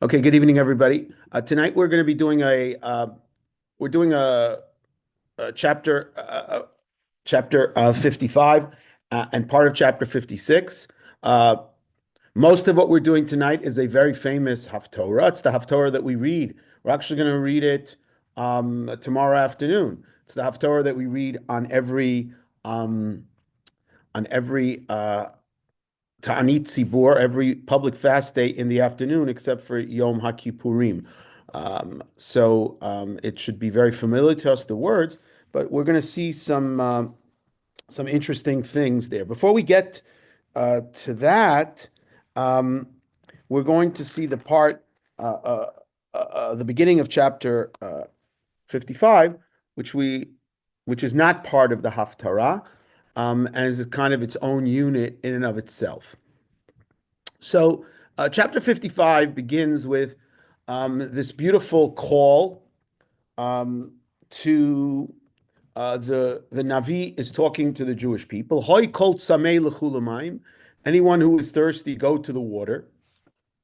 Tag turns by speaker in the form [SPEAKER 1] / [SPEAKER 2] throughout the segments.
[SPEAKER 1] Okay, good evening, everybody. Tonight we're going to be doing we're doing a chapter 55 and part of chapter 56. Uh, Most of what we're doing tonight is a very famous Haftorah. It's the Haftorah that we read. We're actually going to read it tomorrow afternoon. It's the Haftorah that we read um, on every Ta'anit Tzibur, every public fast day in the afternoon, except for Yom HaKippurim. It should be very familiar to us, the words, but we're going to see some interesting things there. Before we get to that, um, we're going to see the beginning of chapter 55, which we, which is not part of the Haftarah, and is kind of its own unit in and of itself. So, chapter 55 begins with this beautiful call to the Navi is talking to the Jewish people. Hoi kol tzamei l'chulamayim. Anyone who is thirsty, go to the water.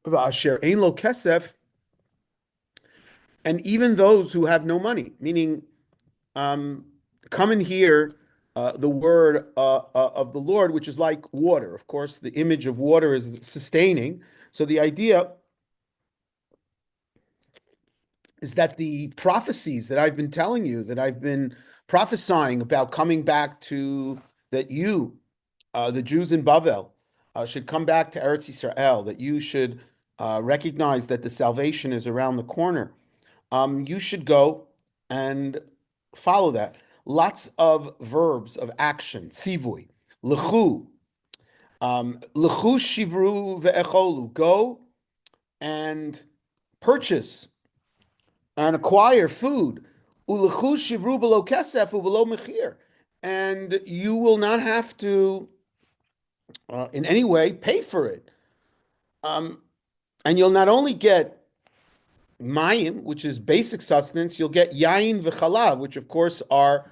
[SPEAKER 1] V'asher ein lo kesef. And even those who have no money, meaning come and hear the word of the Lord, which is like water. Of course, the image of water is sustaining. So the idea is that the prophecies that I've been telling you, that I've been prophesying about coming back to, that you, the Jews in Bavel, should come back to Eretz Yisrael, that you should recognize that the salvation is around the corner. You should go and follow that. Lots of verbs of action. Tzivui, lechu, lechu shivru ve'echolu. Go and purchase and acquire food. Ulechu shivru below kesef ubelow mechir. And you will not have to, in any way, pay for it. And you'll not only get mayim, which is basic sustenance, you'll get yain v'chalav, which of course are,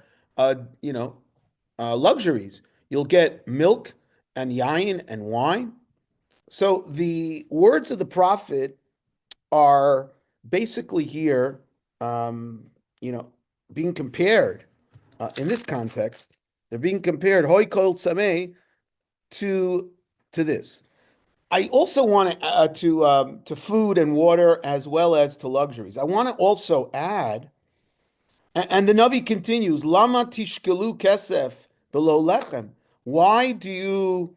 [SPEAKER 1] luxuries. You'll get milk and yain and wine. So the words of the prophet are basically here, being compared in this context. They're being compared hoi kol tzamei to this. I also want to food and water as well as to luxuries. I want to also add, and the Navi continues, Lama tishkelu kesef below lechem. Why do you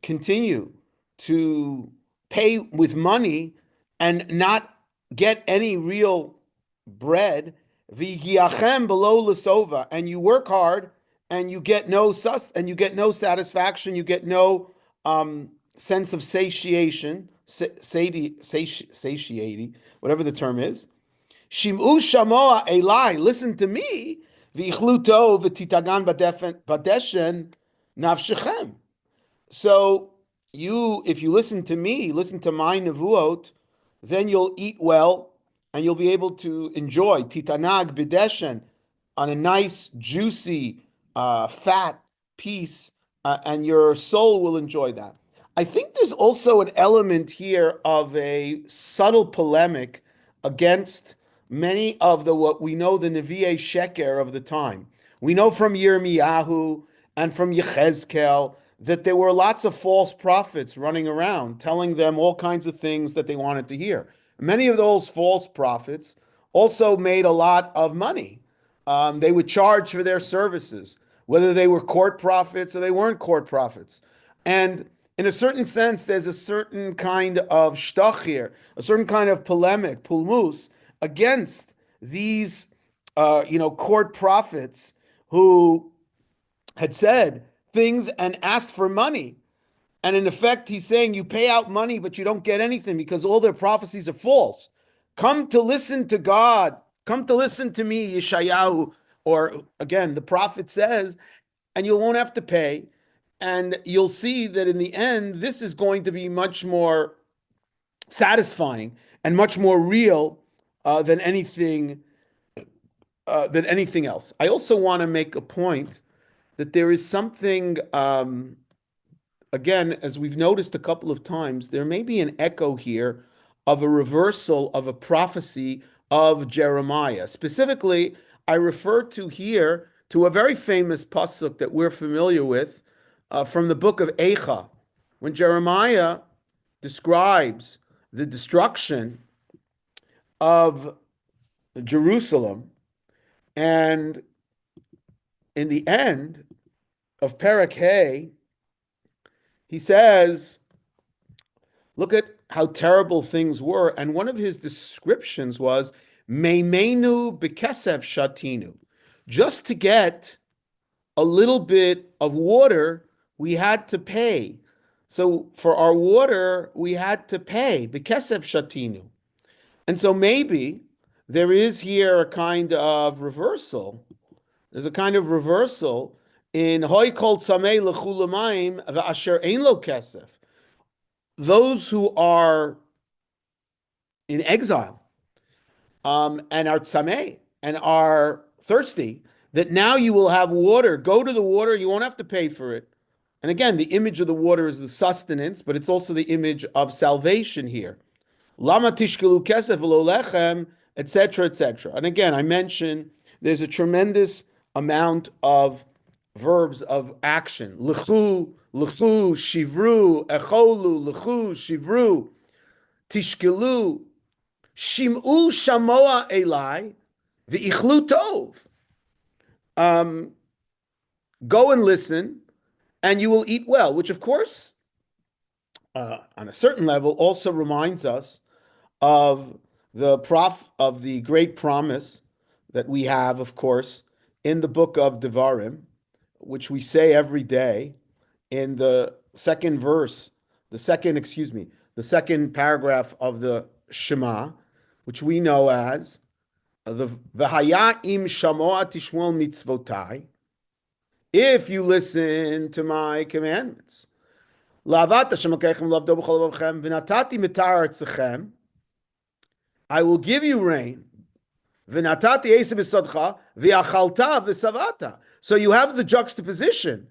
[SPEAKER 1] continue to pay with money and not get any real bread? V'giachem below lesova, and you work hard and you get no satisfaction, you get no sense of satiation, satiety, whatever the term is. Shim'u shamoa elai, listen to me. V'ichluto v'titagan badeshen nafshechem. So if you listen to me, listen to my nevuot, then you'll eat well and you'll be able to enjoy titanag bideshen on a nice, juicy, fat piece, and your soul will enjoy that. I think there's also an element here of a subtle polemic against many of what we know the Nevi'ei Sheker of the time. We know from Yirmiyahu and from Yechezkel that there were lots of false prophets running around telling them all kinds of things that they wanted to hear. Many of those false prophets also made a lot of money. They would charge for their services, whether they were court prophets or they weren't court prophets. And in a certain sense, there's a certain kind of shtach here, a certain kind of polemic, pulmus, against these, court prophets who had said things and asked for money. And in effect, he's saying you pay out money, but you don't get anything because all their prophecies are false. Come to listen to God. Come to listen to me, Yishayahu. Or again, the prophet says, and you won't have to pay. And you'll see that in the end, this is going to be much more satisfying and much more real than anything else. I also want to make a point that there is something, again, as we've noticed a couple of times, there may be an echo here of a reversal of a prophecy of Jeremiah. Specifically, I refer to here to a very famous pasuk that we're familiar with from the book of Eicha, when Jeremiah describes the destruction of Jerusalem, and in the end of Perek Hay, he says, look at how terrible things were. And one of his descriptions was, Meimenu bekesef shatinu. Just to get a little bit of water, we had to pay. So for our water, we had to pay. Bekesef shatinu. And so maybe there is here a kind of reversal. There's a kind of reversal in Hoy Kol Tzamei L'chu L'mayim V'asher Ein Lo Kesef. Those who are in exile and are tzamei and are thirsty, that now you will have water. Go to the water, you won't have to pay for it. And again, the image of the water is the sustenance, but it's also the image of salvation here. Lama tishkelu kesef v'lo lechem, etc., etc. And again, I mentioned there's a tremendous amount of verbs of action. L'chu, l'chu, shivru, echolu, l'chu, shivru, tishkelu, shim'u shamoa elai, v'ichlu tov. Go and listen, and you will eat well, which of course, on a certain level, also reminds us of the great promise that we have, of course, in the book of Devarim, which we say every day in the second paragraph of the Shema, which we know as the V'haya im shamoa tishmol mitzvotai, if you listen to my commandments. La'avat Hashem Elokeichem l'avdo b'chol levavchem v'natati mitar artzachem, I will give you rain. V'natati eisa b'sodcha v'achalta v'savata. So you have the juxtaposition.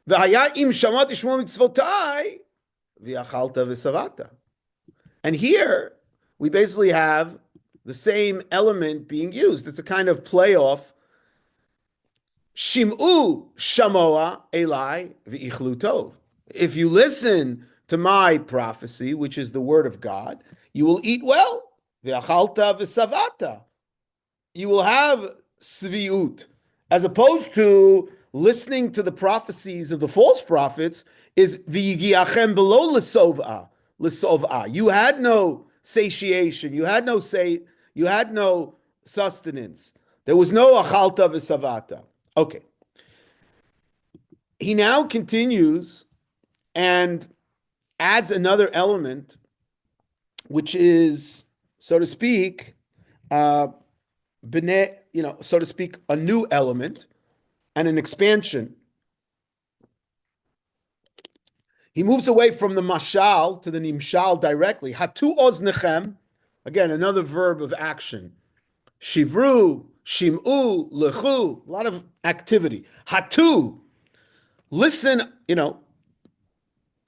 [SPEAKER 1] V'haya im shamoa tishmol mitzvotai v'achalta v'savata. And here we basically have the same element being used. It's a kind of playoff. Shim'u shamoa elai v'ichlu tov. If you listen to my prophecy, which is the word of God, you will eat well. V'achalta v'savata. You will have sviut. As opposed to listening to the prophecies of the false prophets, is v'yigiachem below l'sov'a. You had no satiation. You had no sustenance. There was no achalta v'savata. Okay. He now continues and adds another element, which is, so to speak, a new element and an expansion. He moves away from the mashal to the nimshal directly. Hatu oznechem, again, another verb of action. Shivru, shim'u, lechu, a lot of activity. Hatu, listen,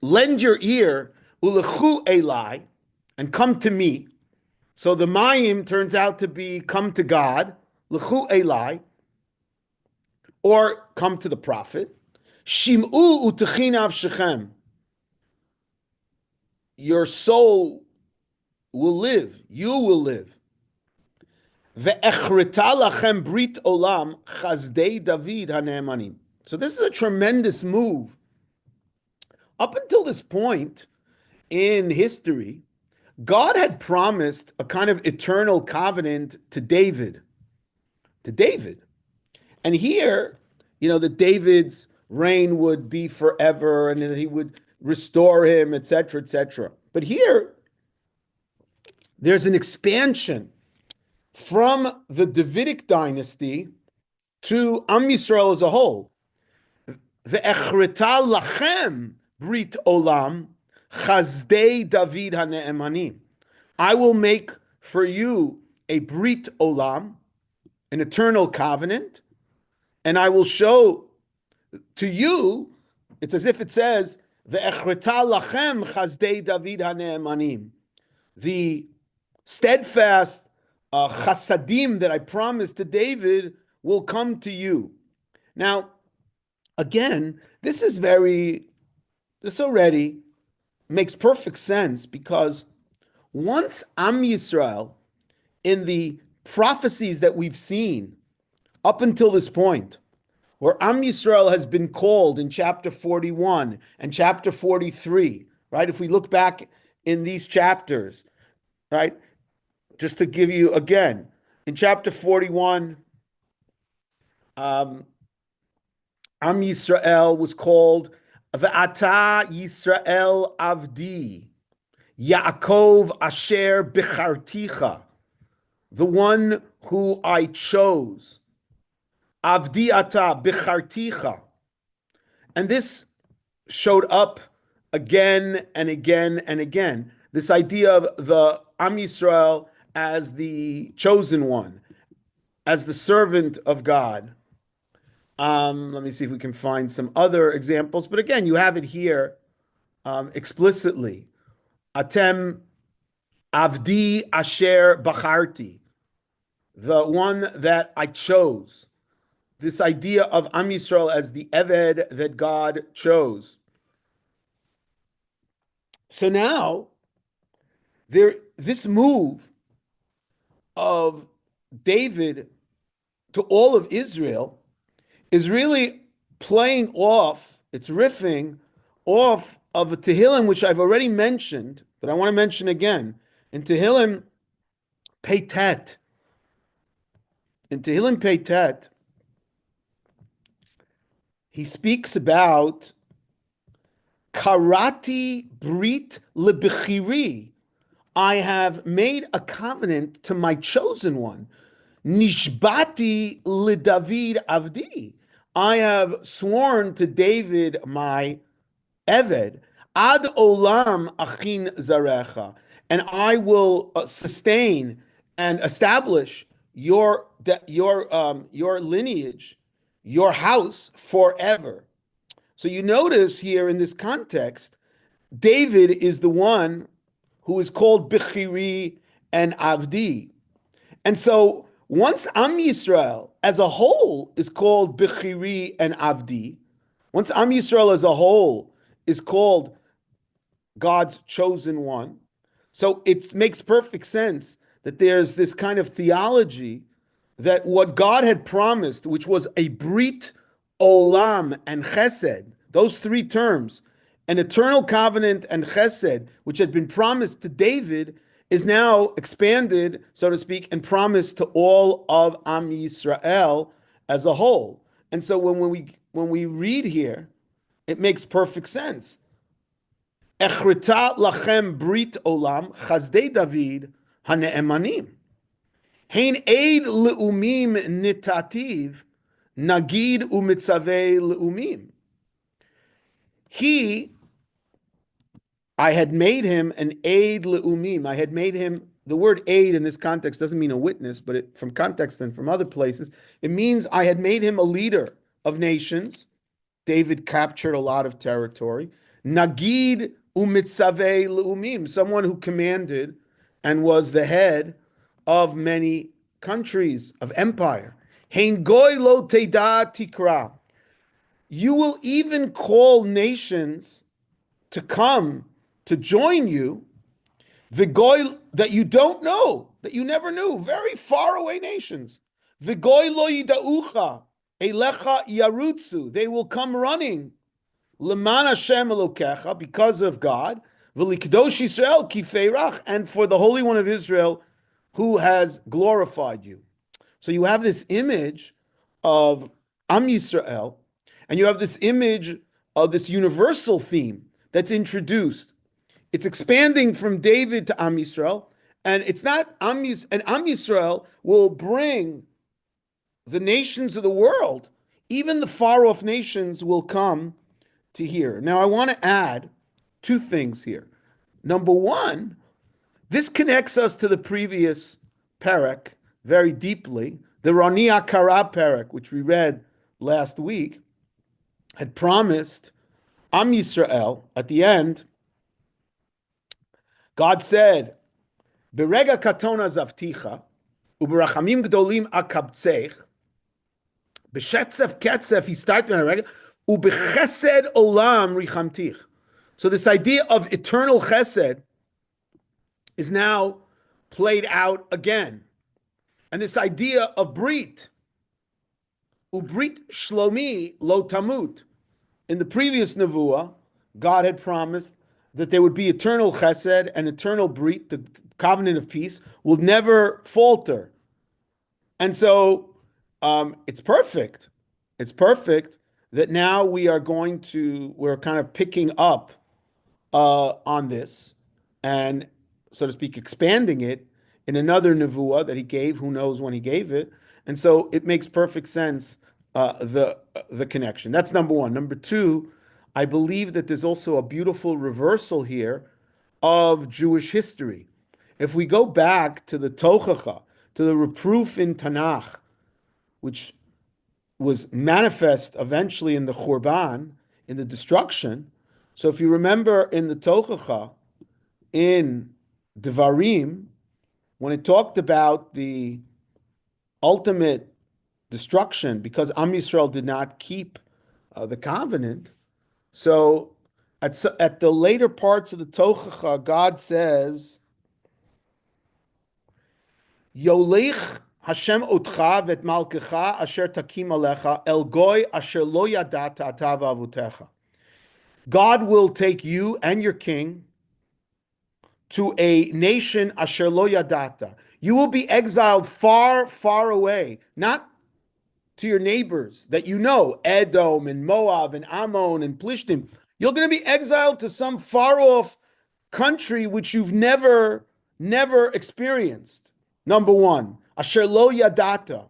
[SPEAKER 1] lend your ear, ulechu elai, and come to me. So the mayim turns out to be come to God, lechu elai, or come to the prophet. Shim'u utechinav shechem. Your soul will live. You will live. Ve'echrita lachem brit olam chazdei David hane'emanim. So this is a tremendous move. Up until this point in history, God had promised a kind of eternal covenant to David. And here, that David's reign would be forever and that he would restore him, etc., etc. But here, there's an expansion from the Davidic dynasty to Am Yisrael as a whole. Ve'echrita lachem brit olam chazdei David hane'emanim. I will make for you a brit olam, an eternal covenant, and I will show to you, it's as if it says, Ve'echrita lachem chazdei David hane'emanim. the steadfast chasadim that I promised to David will come to you. Now, again, this already makes perfect sense, because once Am Yisrael, in the prophecies that we've seen up until this point, where Am Yisrael has been called in chapter 41 and chapter 43, right? If we look back in these chapters, right? Just to give you again, in chapter 41, Am Yisrael was called Ve'ata Yisrael Avdi, Yaakov Asher Bicharticha, the one who I chose. Avdi Ata Bicharticha. And this showed up again and again and again. This idea of the Am Yisrael as the chosen one, as the servant of God. Let me see if we can find some other examples. But again, you have it here explicitly. Atem Avdi Asher Bacharti, the one that I chose. This idea of Am Yisrael as the Eved that God chose. So now, this move of David to all of Israel is really playing off, it's riffing off of a Tehillim, which I've already mentioned, but I want to mention again. In Tehillim Peitet, he speaks about Karati Brit Lebechiri. I have made a covenant to my chosen one. Nishbati LeDavid Avdi. I have sworn to David, my Eved. Ad Olam Achin Zarecha. And I will sustain and establish your lineage, your house forever. So you notice here in this context, David is the one who is called Bechiri and Avdi. And so once Am Yisrael as a whole is called Bechiri and Avdi, once Am Yisrael as a whole is called God's chosen one, so it makes perfect sense that there's this kind of theology that what God had promised, which was a Brit, Olam, and Chesed, those three terms, an eternal covenant and Chesed, which had been promised to David, is now expanded, so to speak, and promised to all of Am Yisrael as a whole. And so when we read here, it makes perfect sense. Echrita lachem brit olam chazdei David hane'emanim. Hein eid leumim nitativ nagid umitzavei leumim. I had made him an aid leumim. I had made him, the word aid in this context doesn't mean a witness, but from context and from other places, it means I had made him a leader of nations. David captured a lot of territory. Nagid umitzavei leumim, someone who commanded and was the head of many countries, of empire. Hein goy lo teda tikra. You will even call nations to come to join you, the goy that you don't know, that you never knew, very far away nations. The goy lo yidaucha elecha yarutzu. They will come running, leman Hashem elokecha, because of God, v'likdosh Yisrael kifeirach, and for the Holy One of Israel, who has glorified you. So you have this image of Am Yisrael, and you have this image of this universal theme that's introduced. It's expanding from David to Am Yisrael, and it's not Am Yisrael, and Am Yisrael will bring the nations of the world, even the far-off nations will come to hear. Now, I want to add two things here. Number one, this connects us to the previous parak very deeply. The Rani Akara parak, which we read last week, had promised Am Yisrael at the end. God said, Berega katona zavticha, uberachamim gdolim akabtzech, b'shetzef ketzef histartu harega, ubechesed olam richamtich. So this idea of eternal chesed is now played out again. And this idea of brit, ubrit shlomi lo tamut. In the previous nevuah, God had promised that there would be eternal chesed and eternal brit, the covenant of peace, will never falter. And so it's perfect. It's perfect that now we're kind of picking up on this and, so to speak, expanding it in another nevuah that he gave. Who knows when he gave it? And so it makes perfect sense, the connection. That's number one. Number two, I believe that there's also a beautiful reversal here of Jewish history. If we go back to the Tochacha, to the reproof in Tanakh, which was manifest eventually in the Churban, in the destruction. So if you remember in the Tochacha, in Devarim, when it talked about the ultimate destruction because Am Yisrael did not keep the covenant, so at the later parts of the Tochacha, God says, Yolich Hashem otcha vet malkecha asher takim alecha el goy asher lo yadata ata v'avutecha. God will take you and your king to a nation asher lo yadata. You will be exiled far, far away, not to your neighbors that you know, Edom and Moab and Ammon and Plishtim. You're going to be exiled to some far off country which you've never experienced. Number one, asher lo yadata.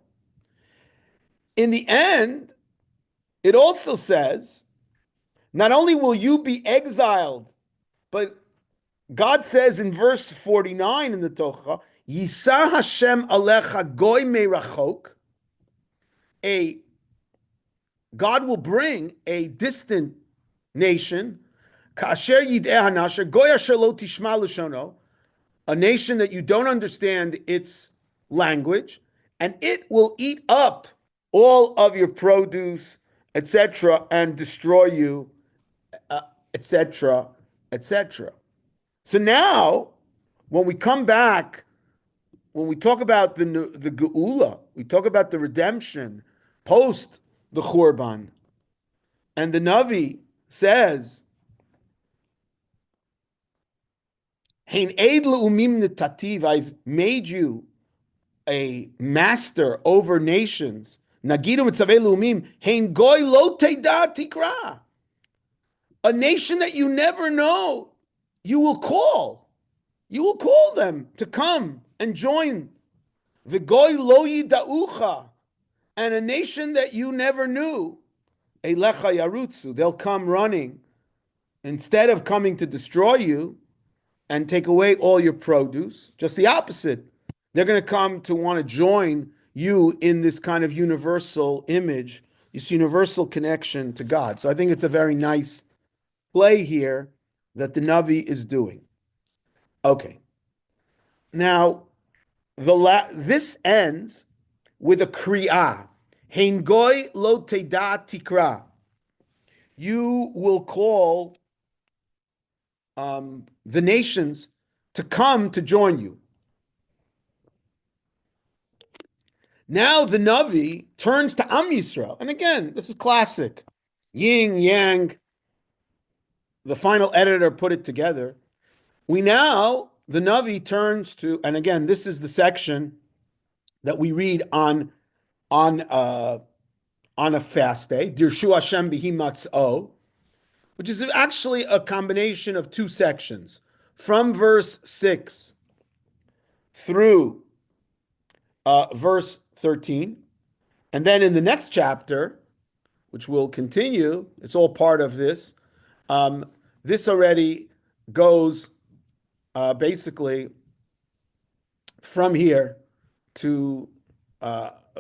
[SPEAKER 1] In the end, it also says, not only will you be exiled, but God says in verse 49 in the Torah, Yisa Hashem alecha goy merachok, God will bring a distant nation, kasher yid'eh hanasher, goy asher lo tishma l'shono, a nation that you don't understand its language, and it will eat up all of your produce, etc., and destroy you, etc., etc. So now, when we come back, when we talk about the Geula, we talk about the redemption post the Churban, and the Navi says, Hein eid le'umim netativ, I've made you a master over nations. Nagidu mitzaveh le'umim, hein goy lo teida tikra. A nation that you never know, you will call. You will call them to come and join. V'goy lo yida'ucha. And a nation that you never knew, Eilecha yarutzu, they'll come running. Instead of coming to destroy you and take away all your produce, just the opposite. They're going to come to want to join you in this kind of universal image, this universal connection to God. So I think it's a very nice play here that the Navi is doing. Okay. Now, this ends with a kriyah. Hein goy lo teda tikra. You will call the nations to come to join you. Now the Navi turns to Am Yisrael. And again, this is classic. Yin, yang. The final editor put it together. The Navi turns to, and again, this is the section that we read on a fast day, Dirshu Hashem bihi matz'o, which is actually a combination of two sections, from verse 6 through verse 13. And then in the next chapter, which will continue, it's all part of this, this already goes basically from here to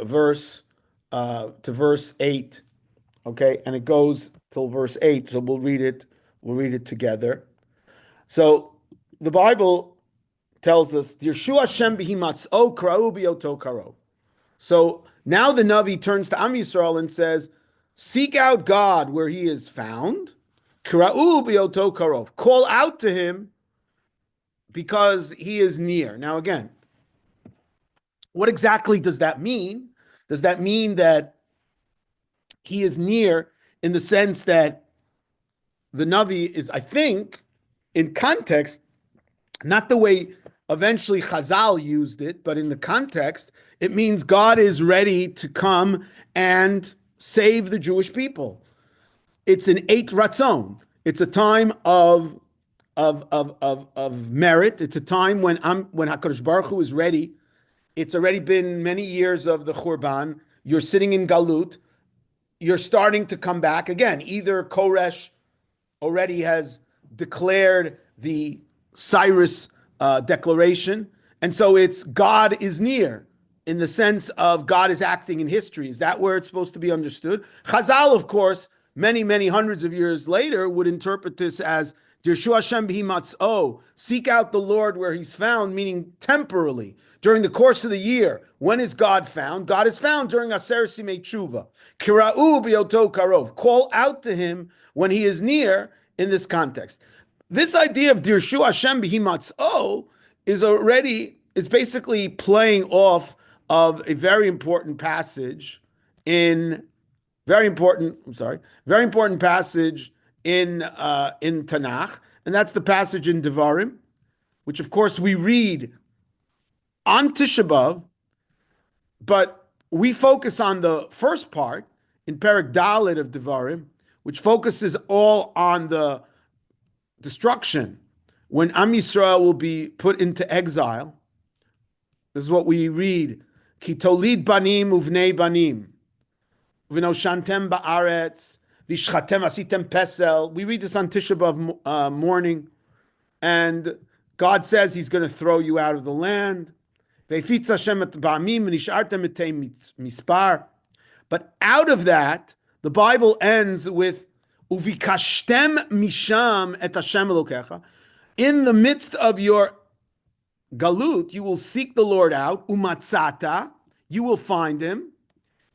[SPEAKER 1] verse 8, okay, and it goes till verse 8. So we'll read it together. So the Bible tells us, Dirshu Hashem bihimatz'o kra'u biyoto karo. So now the Navi turns to Am Yisrael and says, seek out God where he is found. Kra'u biyoto karov. Call out to him because he is near. Now again, what exactly does that mean? Does that mean that he is near in the sense that the Navi is, I think, in context, not the way eventually Chazal used it, but in the context, it means God is ready to come and save the Jewish people. It's an eight ratzon. It's a time of merit. It's a time when HaKadosh Baruch Hu is ready. It's already been many years of the Churban. You're sitting in Galut. You're starting to come back again. Either Koresh already has declared the Cyrus declaration, and so it's God is near in the sense of God is acting in history. Is that where it's supposed to be understood? Chazal, of course, many hundreds of years later, would interpret this as Dirshu Hashem b'himatz'o, seek out the Lord where he's found, meaning temporarily. During the course of the year, when is God found? God is found during Aser Simei Tshuva. Kira'u biyoto karov. Call out to him when he is near in this context. This idea of Dirshu Hashem b'himatz'o is basically playing off of a very important passage very important passage in Tanakh, and that's the passage in Devarim, which of course we read on Tisha B'Av, but we focus on the first part in Perek Dalet of Devarim, which focuses all on the destruction when Am Yisrael will be put into exile. This is what we read: Ki tolid banim uvnei banim, v'noshantem ba'aretz, v'shchatem asitem pesel. We read this on Tisha B'Av morning, and God says He's going to throw you out of the land. Ve'fitz Hashem et ba'amim v'nishartem etei mispar. But out of that, the Bible ends with uvikashtem misham et Hashem Elokecha. In the midst of your galut, you will seek the Lord out. Umatzata, you will find Him.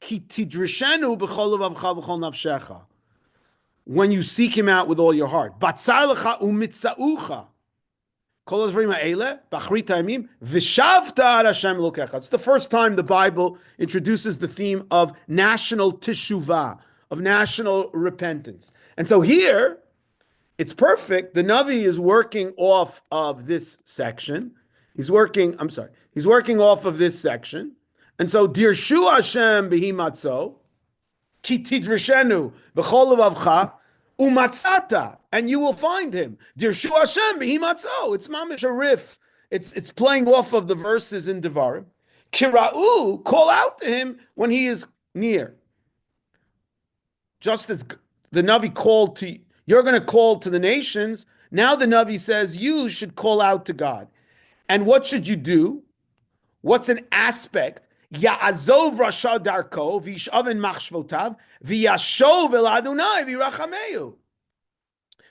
[SPEAKER 1] Ki tidrishenu b'chol levavcha v'chol nafshecha. When you seek Him out with all your heart. Batzar lecha umitzaucha. It's the first time the Bible introduces the theme of national teshuvah, of national repentance. And so here, it's perfect. The Navi is working off of this section. He's working off of this section. And so, Dirshu Hashem b'himatzo, ki tidrishenu b'chol levavcha, umatzata, and you will find him. Dirshu Hashem b'himatzo. It's mamish a riff. It's playing off of the verses in Devarim. Kira'u, call out to him when he is near. Just as the Navi called to, you're going to call to the nations. Now the Navi says you should call out to God. And what should you do? What's an aspect? Ya'azov rasha darko v'yishaven machshvotav v'yashov el Adonai v'yirachameu.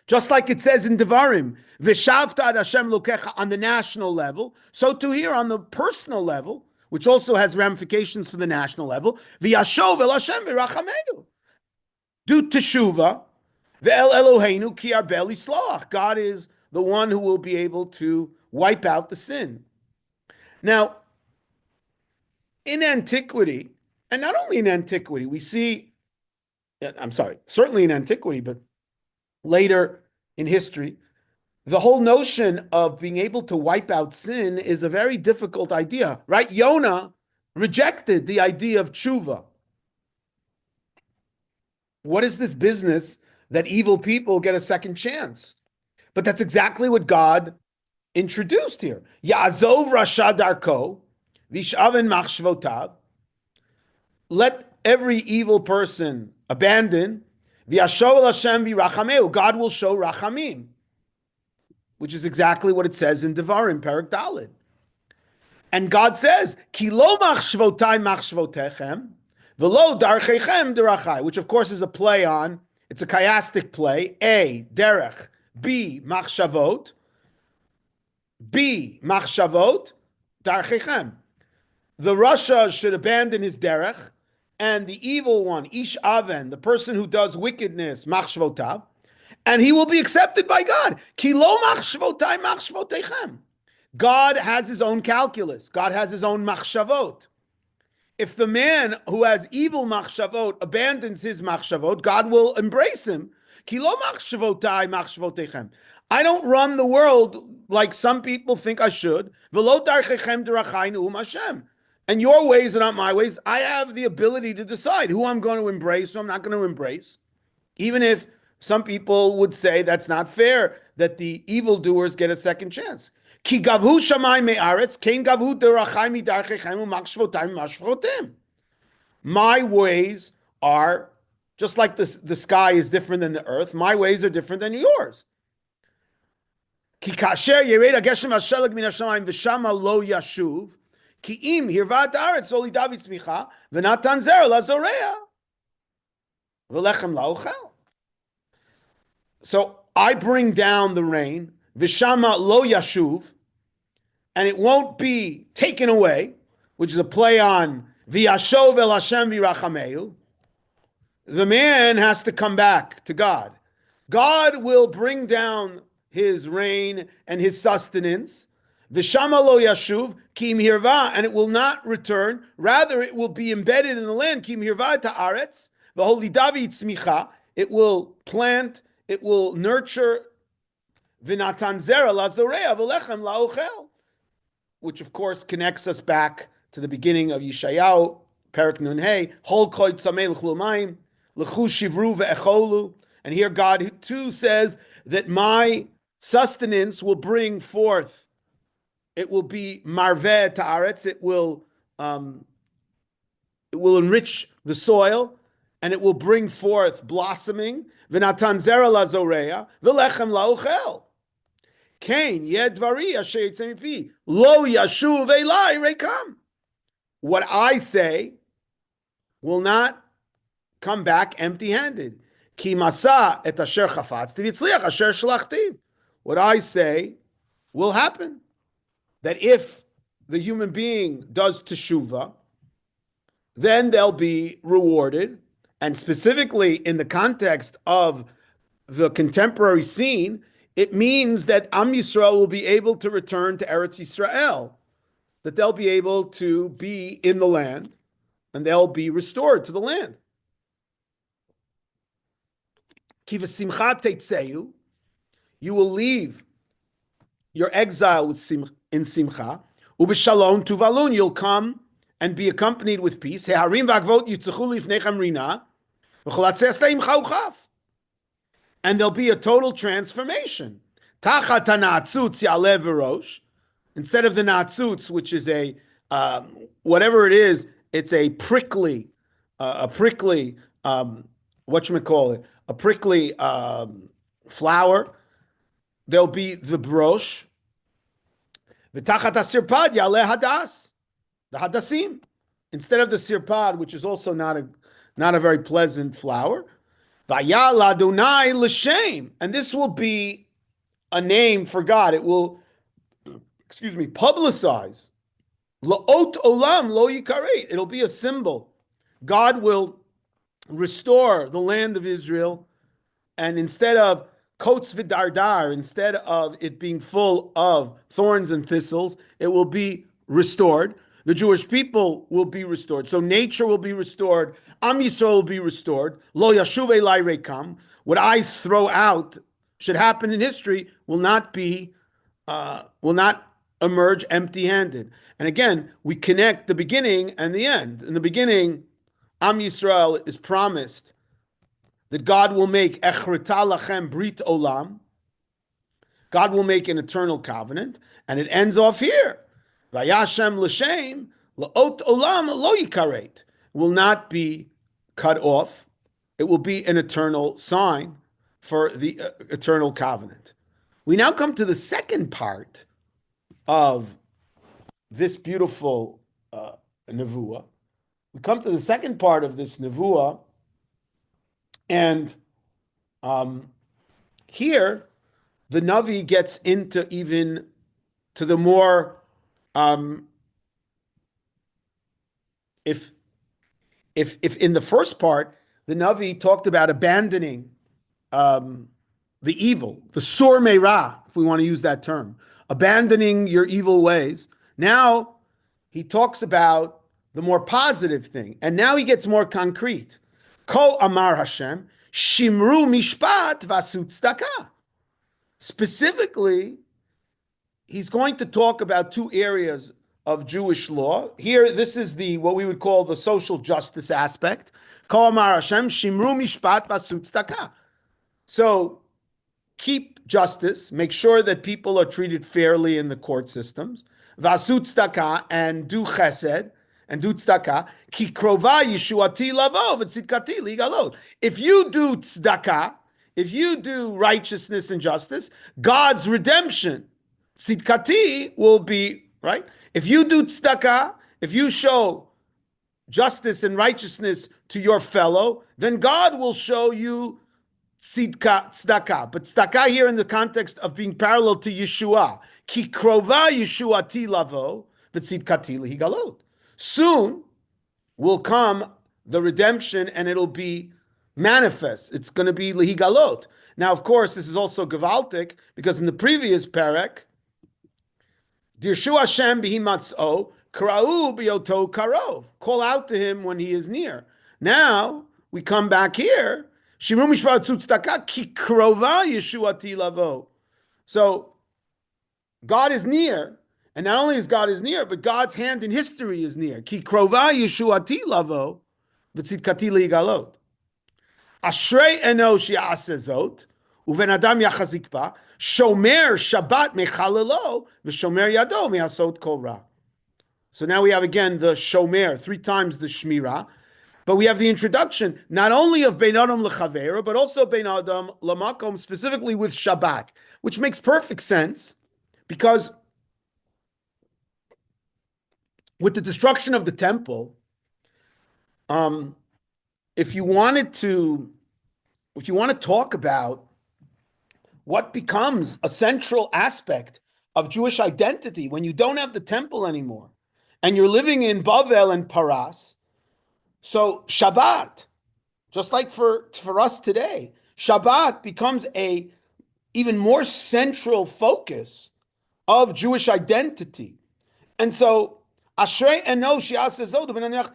[SPEAKER 1] Just like it says in Devarim, v'shavta ad Hashem lokecha on the national level, so too here on the personal level, which also has ramifications for the national level, v'yashov el Hashem v'yirachameu. Do teshuva ve'el Eloheinu ki arbel yisloach. God is the one who will be able to wipe out the sin. Now, in antiquity, and not only in antiquity, we see, certainly in antiquity, but later in history, the whole notion of being able to wipe out sin is a very difficult idea, right? Yonah rejected the idea of tshuva. What is this business that evil people get a second chance? But that's exactly what God introduced here. Ya'azov rasha darko, v'yishaven machshvotav. Let every evil person abandon. V'yashov el Hashem v'yirachameu. God will show rachamim, which is exactly what it says in Devarim, Perek Dalet. And God says, Ki lo machshvotai machshvotechem, v'lo darchechem derachai, which of course is a play on, it's a chiastic play, A, derech, B, machshavot, B, machshavot, darchechem. The Rasha should abandon his derech, and the evil one, ish aven, the person who does wickedness, machshvotav, and he will be accepted by God. Ki lo machshvotai machshvotechem. God has his own calculus. God has his own machshavot. If the man who has evil machshavot abandons his machshavot, God will embrace him. Ki lo machshavotai machshvotechem. I don't run the world like some people think I should. V'lo darchechem derachaynu Hashem. And your ways are not my ways. I have the ability to decide who I'm going to embrace, who I'm not going to embrace. Even if some people would say that's not fair, that the evildoers get a second chance. Ki gavhu shamay me'aretz, kein gavhu derachai midarchechem u'machshvotai mashvotem. My ways are, just like the sky is different than the earth, my ways are different than yours. Ki kasher yered hageshem hashelag min hashamayim v'shama lo yashuv, ki im hirvat haaretz oli david tzmicha v'natan zera lazoreah v'lechem laochel. So I bring down the rain, v'shama lo yashuv, and it won't be taken away, which is a play on v'yashov el Hashem v'rachameu. The man has to come back to God. God will bring down his rain and his sustenance. V'shama lo yashuv ki im hirva, and it will not return. Rather, it will be embedded in the land. Ki im hirva ta'aretz v'holi david tzmicha. It will plant. It will nurture. V'natan zera lazoreah v'lechem laochel, which of course connects us back to the beginning of Yishayahu, Perek Nun Hey, Hol koy tzamei l'chlu mayim, l'chu shivru ve'echolu. And here God too says that my sustenance will bring forth, it will be marveh ta'aretz, it will enrich the soil, and it will bring forth blossoming. V'natan zera lazoreah, v'lechem laochel. Kain yedvari asher yitzeh mipi lo yashuv elai rekam. What I say will not come back empty-handed. Ki masa et asher chafatzti v'tzliach asher shlachti. What I say will happen. That if the human being does teshuvah, then they'll be rewarded. And specifically in the context of the contemporary scene, it means that Am Yisrael will be able to return to Eretz Yisrael, that they'll be able to be in the land, and they'll be restored to the land. Ki v'simcha teitzeyu, you will leave your exile in simcha, u'b'shalom tuvalun, you'll come and be accompanied with peace. He'harim v'agvot yitzachu lifnechem rina, v'cholatzei asleim chauchaf. And there'll be a total transformation. Tachat ha'na'atzutz ya'aleh v'rosh. Instead of the na'atzutz, which is a, whatever it is, it's a prickly, whatchamacallit, a prickly flower. There'll be the brosh. V'tachat ha'sirpad ya'aleh hadas. The hadasim. Instead of the sirpad, which is also not a very pleasant flower, Vayal Adonai l'shem, and this will be a name for God. It will, publicize. La'ot olam lo yikareit. It'll be a symbol. God will restore the land of Israel, and instead of kots v'dardar, instead of it being full of thorns and thistles, it will be restored. The Jewish people will be restored. So nature will be restored. Am Yisrael will be restored. Lo yashuv elai rekam. What I throw out should happen in history will not emerge empty-handed. And again, we connect the beginning and the end. In the beginning, Am Yisrael is promised that God will make echrita lachem brit olam. God will make an eternal covenant, and it ends off here. Vayashem l'shem la'ot olam lo yikaret, will not be cut off. It will be an eternal sign for the eternal covenant. We now come to the second part of this beautiful nevuah. We come to the second part of this nevuah, and here the Navi gets into even to the more, um, if if in the first part the Navi talked about abandoning um, the evil, the sur meirah, if we want to use that term, abandoning your evil ways. Now he talks about the more positive thing, and now he gets more concrete. Ko amar Hashem, shimru mishpat vasut tzedakah. Specifically, he's going to talk about two areas of Jewish law. Here, this is the what we would call the social justice aspect. Ko amar Hashem, shimru mishpat vasut tzedakah. So keep justice, make sure that people are treated fairly in the court systems. Vasut tzedakah, and do chesed, and do tzedakah. Ki krova yeshuati lavo v'tzidkati ligalot. If you do tzedakah, if you do righteousness and justice, God's redemption, tzidkati, will be, right? If you do tzedakah, if you show justice and righteousness to your fellow, then God will show you tzedakah. But tzedakah here in the context of being parallel to Yeshua. Ki krova Yeshuati lavo v'tzidkati ligalot. Soon will come the redemption and it'll be manifest. It's going to be lihigalot. Now, of course, this is also gewaltic because in the previous parak, Dirshu Hashem bihimatzo kra'u biyoto karov. Call out to him when he is near. Now we come back here. Shimru mishpat tzedakah ki krova Yeshuati lavo. So God is near, and not only is God is near, but God's hand in history is near. Ki krova Yeshuati lavo v'tzidkati ligalot. Ashrei enosh ya'aseh zot, uven adam yachazik ba, shomer Shabbat mechalelo, v'shomer yado me'asot kol ra. So now we have again the shomer, 3 times the shmira, but we have the introduction not only of bein adam lechavera, but also bein adam lamakom, specifically with Shabbat, which makes perfect sense because with the destruction of the temple, if you want to talk about what becomes a central aspect of Jewish identity when you don't have the temple anymore and you're living in Bavel and Paras, so Shabbat, just like for us today, Shabbat becomes a even more central focus of Jewish identity. And so Ashrei enosh ya'aseh zot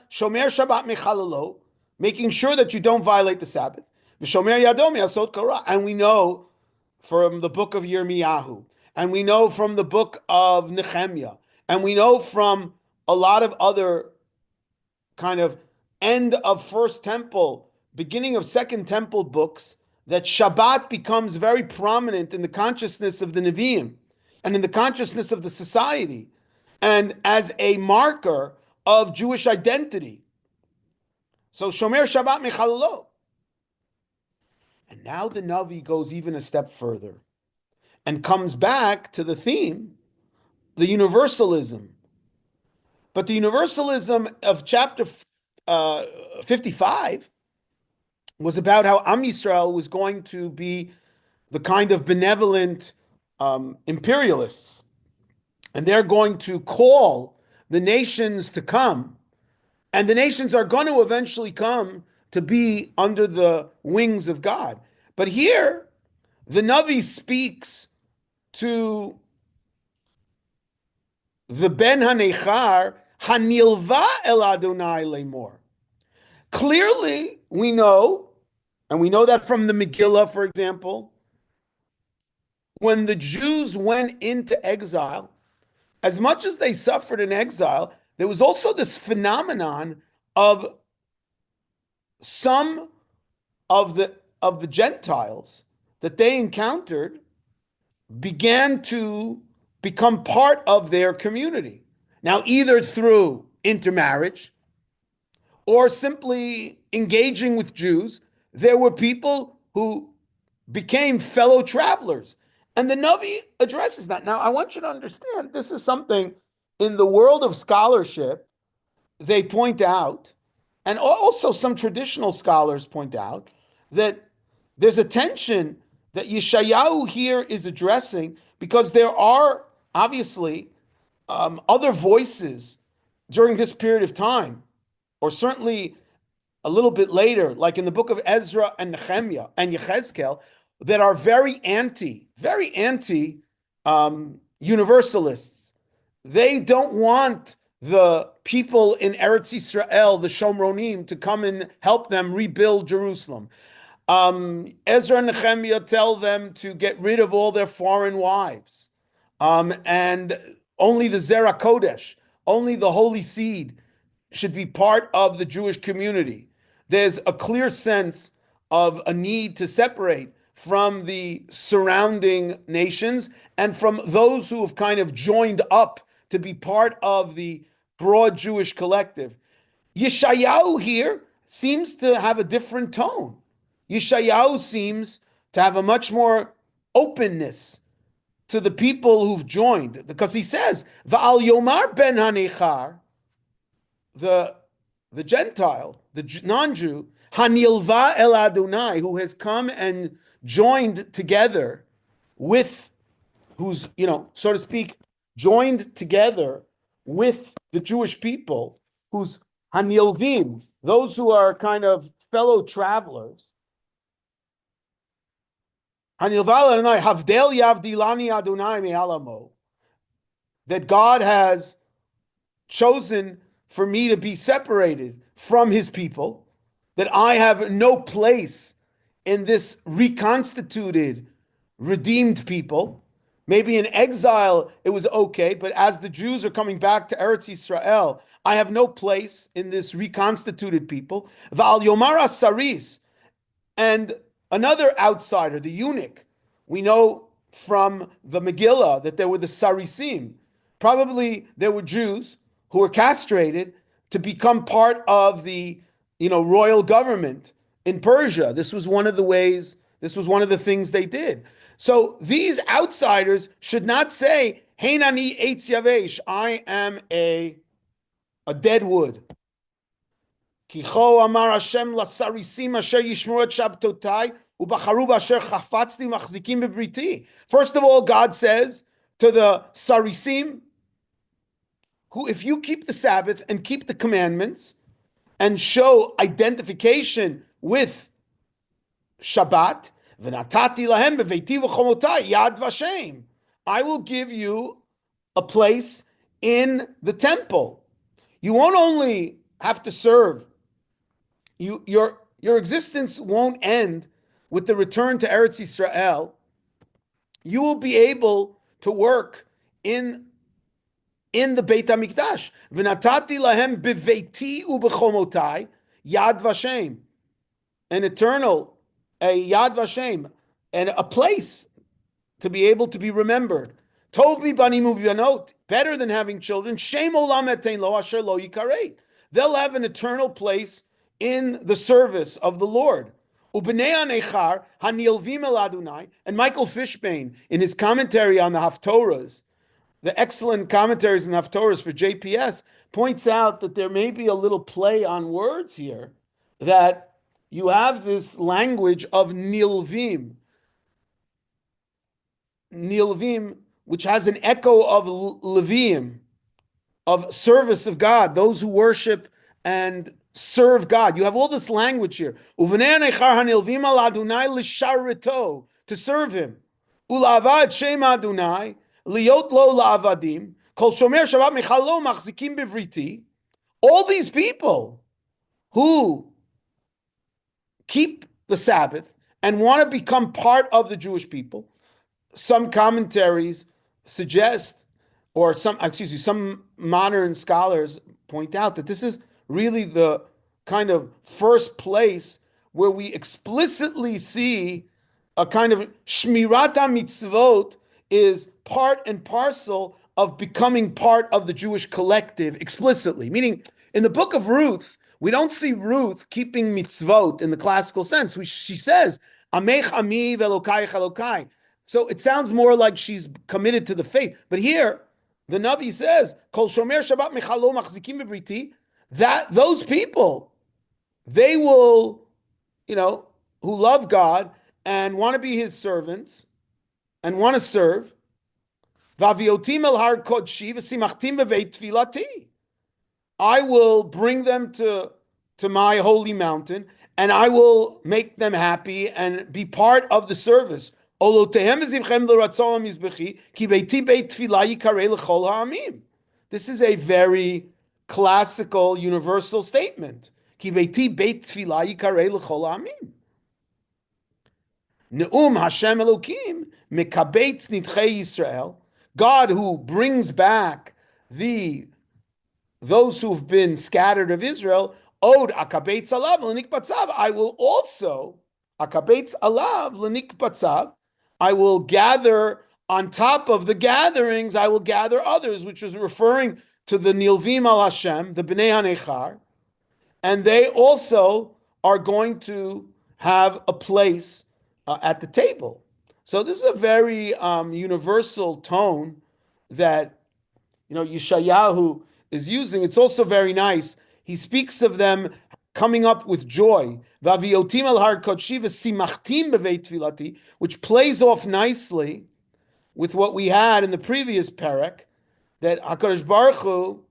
[SPEAKER 1] shomer Shabbat mechalelo, making sure that you don't violate the Sabbath. V'shomer yado me'asot kol ra. And we know from the book of Yirmiyahu, and we know from the book of Nehemiah, and we know from a lot of other kind of end of First Temple, beginning of Second Temple books, that Shabbat becomes very prominent in the consciousness of the Nevi'im and in the consciousness of the society, and as a marker of Jewish identity. So Shomer Shabbat mechalelo. And now the Navi goes even a step further and comes back to the theme, the universalism. But the universalism of chapter 55 was about how Am Yisrael was going to be the kind of benevolent imperialists. And they're going to call the nations to come. And the nations are going to eventually come to be under the wings of God. But here, the Navi speaks to the Ben HaNechar, Hanilva El Adonai Lemor. Clearly, we know, and we know that from the Megillah, for example, when the Jews went into exile, as much as they suffered in exile, there was also this phenomenon of some of the Gentiles that they encountered began to become part of their community. Now, either through intermarriage or simply engaging with Jews, there were people who became fellow travelers. And the Navi addresses that. Now, I want you to understand, this is something in the world of scholarship, they point out, and also some traditional scholars point out, that there's a tension that Yishayahu here is addressing because there are obviously, other voices during this period of time, or certainly a little bit later, like in the book of Ezra and Nehemiah and Yechezkel, that are very anti universalists. They don't want the people in Eretz Yisrael, the Shomronim, to come and help them rebuild Jerusalem. Ezra and Nehemiah tell them to get rid of all their foreign wives, and only the Zerah Kodesh, only the holy seed should be part of the Jewish community. There's a clear sense of a need to separate from the surrounding nations and from those who have kind of joined up to be part of the broad Jewish collective. Yishayahu here seems to have a different tone. Yishayahu seems to have a much more openness to the people who've joined, because he says, "Va'al Yomar ben Hanechar," the Gentile, the non-Jew, Hanilva el Adonai, who has come and joined together with, who's, so to speak, joined together with the Jewish people, who's Hanilvim, those who are kind of fellow travelers. Hanilva el Adonai, Havdel Yavdilani Adonai me'alamo, that God has chosen for me to be separated from his people, that I have no place in this reconstituted, redeemed people. Maybe in exile it was okay, but as the Jews are coming back to Eretz Yisrael, I have no place in this reconstituted people. Va'al Yomar Saris, and another outsider, the eunuch. We know from the Megillah that there were the Sarisim. Probably there were Jews who were castrated to become part of the, royal government in Persia. This was one of the things they did. So these outsiders should not say, Heinani Eitz Yavesh, I am a dead wood. Kicho amar Hashem lasarisim asher yishmor et shabtotai ubacharu asher chafatzti machzikim bebriti. First of all, God says to the Sarisim, who, if you keep the Sabbath and keep the commandments and show identification with Shabbat, v'natati lahem beveiti v'chomotai yad vashem, I will give you a place in the temple. You won't only have to serve, your existence won't end with the return to Eretz Yisrael. You will be able to work in the Beit HaMikdash. V'natati lahem beveiti u'bechomotai yad vashem, an eternal, a yad vashem, and a place to be able to be remembered. Tov mi banim u'banot, better than having children. Shem olam etein lo asher lo yikareit. They'll have an eternal place in the service of the Lord. U'bnei hanechar hanilvim el Adonai. And Michael Fishbane, in his commentary on the Haftorahs, the excellent commentaries and Haftorahs for JPS, points out that there may be a little play on words here, that you have this language of nilvim, which has an echo of Leviim, of service of God, those who worship and serve God. You have all this language here. Uvenei hanechar hanilvim al Adonai l'sharito, to serve him. Ulavad shem Adonai, liot lo la'avadim, kol shomer shabbat mechalo machzikim bevriti. All these people who keep the Sabbath and want to become part of the Jewish people, some commentaries suggest, or some modern scholars point out that this is really the kind of first place where we explicitly see a kind of shmirat mitzvot is part and parcel of becoming part of the Jewish collective explicitly. Meaning, in the book of Ruth, we don't see Ruth keeping mitzvot in the classical sense. She says, Amech ami velokai chalokai. So it sounds more like she's committed to the faith. But here, the Navi says, Kol shomer Shabbat mechalo machzikim bebriti, that those people, they will, who love God and want to be his servants and want to serve, Vaviotim el har kodshi v'simachtim beveit tfilati. I will bring them to my holy mountain, and I will make them happy and be part of the service. This is a very classical, universal statement. Ne'um Hashem Elokim mekabetz nitchei Yisrael. God who brings back those who've been scattered of Israel. Od akabetz alav l'nik batzav. I will also akabetz alav l'nik batzav. I will gather on top of the gatherings. I will gather others, which is referring to the Nilvim al Hashem, the Bnei Hanechar, and they also are going to have a place at the table. So this is a very universal tone that Yishayahu is using. It's also very nice. He speaks of them coming up with joy, which plays off nicely with what we had in the previous parak, that HaKadosh Baruch Hu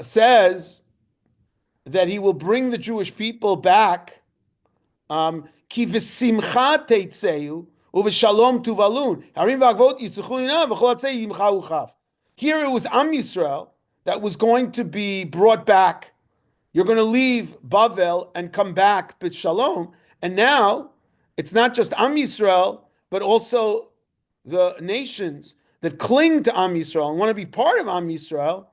[SPEAKER 1] says that he will bring the Jewish people back. Ki v'simcha teitzeu uv'shalom tuvalun. Harim v'agvot yitzchunina v'chol atzei yimcha uchav. Here it was Am Yisrael that was going to be brought back. You're going to leave Bavel and come back b'shalom. And now it's not just Am Yisrael, but also the nations that cling to Am Yisrael and want to be part of Am Yisrael.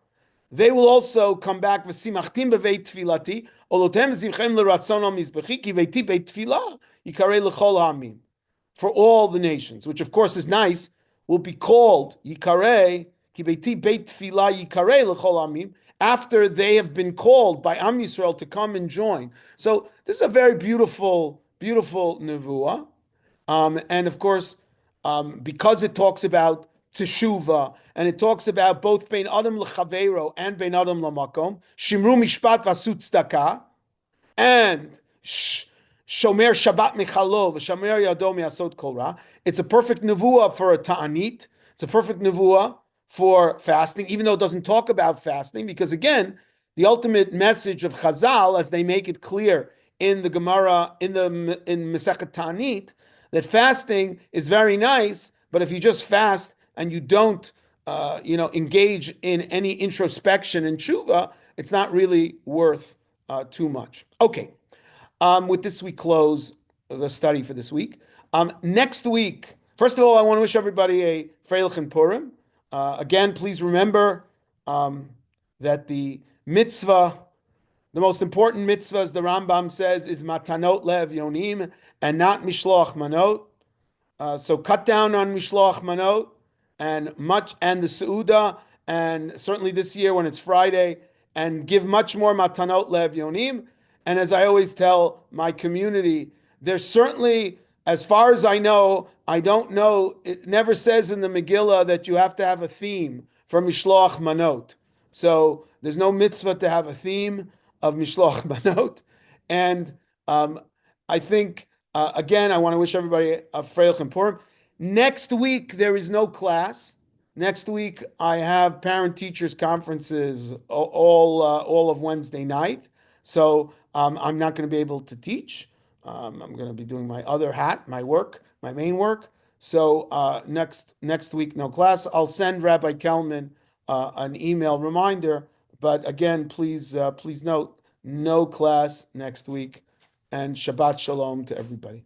[SPEAKER 1] They will also come back. V'simachtim beveit tfilati olotem zimchem l'ratzon al mizbechi ki veiti beit tfilah yikarei l'chol ha'amim. For all the nations, which of course is nice, will be called yikarei ki veiti beit tfilah yikarei l'chol ha'amim, after they have been called by Am Yisrael to come and join. So this is a very beautiful, beautiful nevuah, and of course, because it talks about teshuva, and it talks about both bein adam l'chaveiro and bein adam l'makom, shimru mishpat v'asu tzedakah, and shomer Shabbat michalo v'shomer yado mi'asot kol ra. It's a perfect nevuah for a ta'anit. It's a perfect nevuah for fasting, even though it doesn't talk about fasting, because again, the ultimate message of Chazal, as they make it clear in the Gemara, in Masechet Ta'anit, that fasting is very nice, but if you just fast and you don't, engage in any introspection and tshuva, it's not really worth too much. Okay, with this we close the study for this week. Next week, first of all, I want to wish everybody a Freilich and Purim. Again, please remember that the mitzvah, the most important mitzvah, as the Rambam says, is matanot le'evyonim and not mishloach manot. So cut down on mishloach manot and the seuda, and certainly this year when it's Friday, and give much more matanot le'evyonim. And as I always tell my community, there's certainly, as far as I know, I don't know, it never says in the Megillah that you have to have a theme for mishloach manot. So there's no mitzvah to have a theme of mishloach manot. And I think, again, I want to wish everybody a Freilich and Purim. Next week, there is no class. Next week, I have parent-teachers conferences all of Wednesday night. So I'm not going to be able to teach. I'm going to be doing my other hat, my work, my main work. So next week, no class. I'll send Rabbi Kelman an email reminder. But again, please note, no class next week. And Shabbat Shalom to everybody.